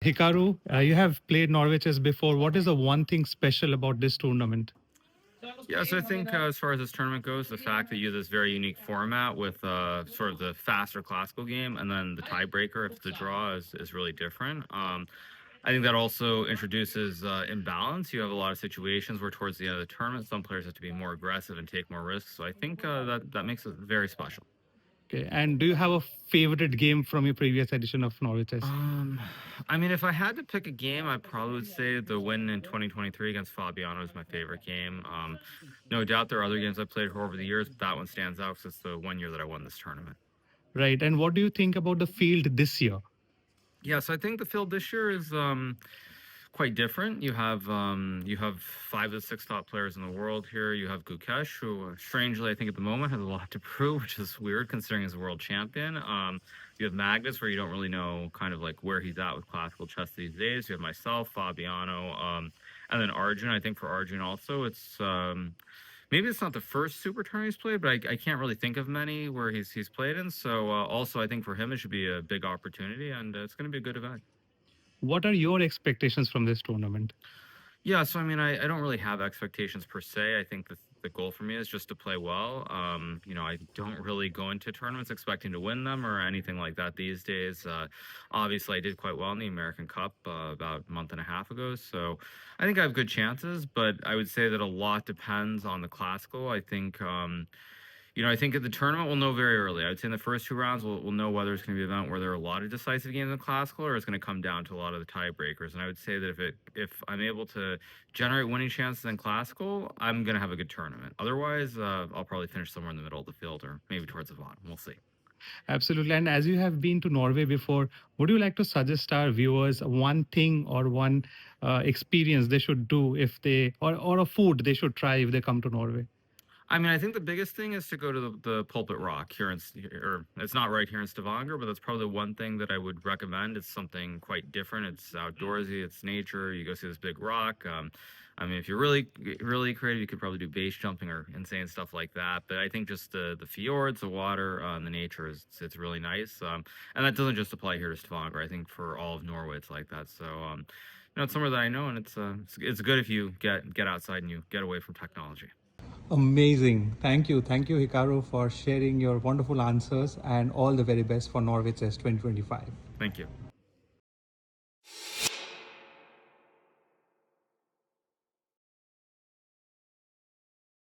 Hikaru, you have played Norway Chess before. What is the one thing special about this tournament? Yeah, so I think as far as this tournament goes, the fact that you have this very unique format with sort of the faster classical game and then the tiebreaker if the draw is really different. I think that also introduces imbalance. You have a lot of situations where towards the end of the tournament, some players have to be more aggressive and take more risks. So I think that makes it very special. Okay, and do you have a favorite game from your previous edition of Norway Chess? Um, I mean, if I had to pick a game, I probably would say the win in 2023 against Fabiano is my favorite game. No doubt there are other games I played over the years, but that one stands out because it's the 1 year that I won this tournament. Right, and what do you think about the field this year? Yeah, so I think the field this year is quite different. You have 5 of the 6 top players in the world here. You have Gukesh, who strangely I think at the moment has a lot to prove, which is weird considering he's a world champion. You have Magnus, where you don't really know kind of like where he's at with classical chess these days. You have myself, Fabiano, and then Arjun. I think for Arjun also, it's maybe it's not the first super tournament he's played, but I can't really think of many where he's played in. So also I think for him it should be a big opportunity, and it's going to be a good event. What are your expectations from this tournament? Yeah, so I mean, I don't really have expectations per se. I think the goal for me is just to play well. I don't really go into tournaments expecting to win them or anything like that these days. Obviously, I did quite well in the American Cup about a month and a half ago, so I think I have good chances. But I would say that a lot depends on the classical. I think at the tournament we'll know very early. I would say in the first 2 rounds we'll know whether it's going to be an event where there are a lot of decisive games in classical or it's going to come down to a lot of the tiebreakers. And I would say that if I'm able to generate winning chances in classical, I'm going to have a good tournament. Otherwise, I'll probably finish somewhere in the middle of the field or maybe towards the bottom. We'll see. Absolutely. And as you have been to Norway before, would you like to suggest our viewers one thing or one experience they should do if they, or a food they should try if they come to Norway? I mean, I think the biggest thing is to go to the Pulpit Rock here or it's not right here in Stavanger, but that's probably the one thing that I would recommend. It's something quite different. It's outdoorsy. It's nature. You go see this big rock. I mean, if you're really, really creative, you could probably do base jumping or insane stuff like that. But I think just the fjords, the water, and the nature it's really nice. And that doesn't just apply here to Stavanger. I think for all of Norway, it's like that. So, it's somewhere that I know, and it's good if you get outside and you get away from technology. Amazing. Thank you. Thank you, Hikaru, for sharing your wonderful answers and all the very best for Norway Chess 2025. Thank you.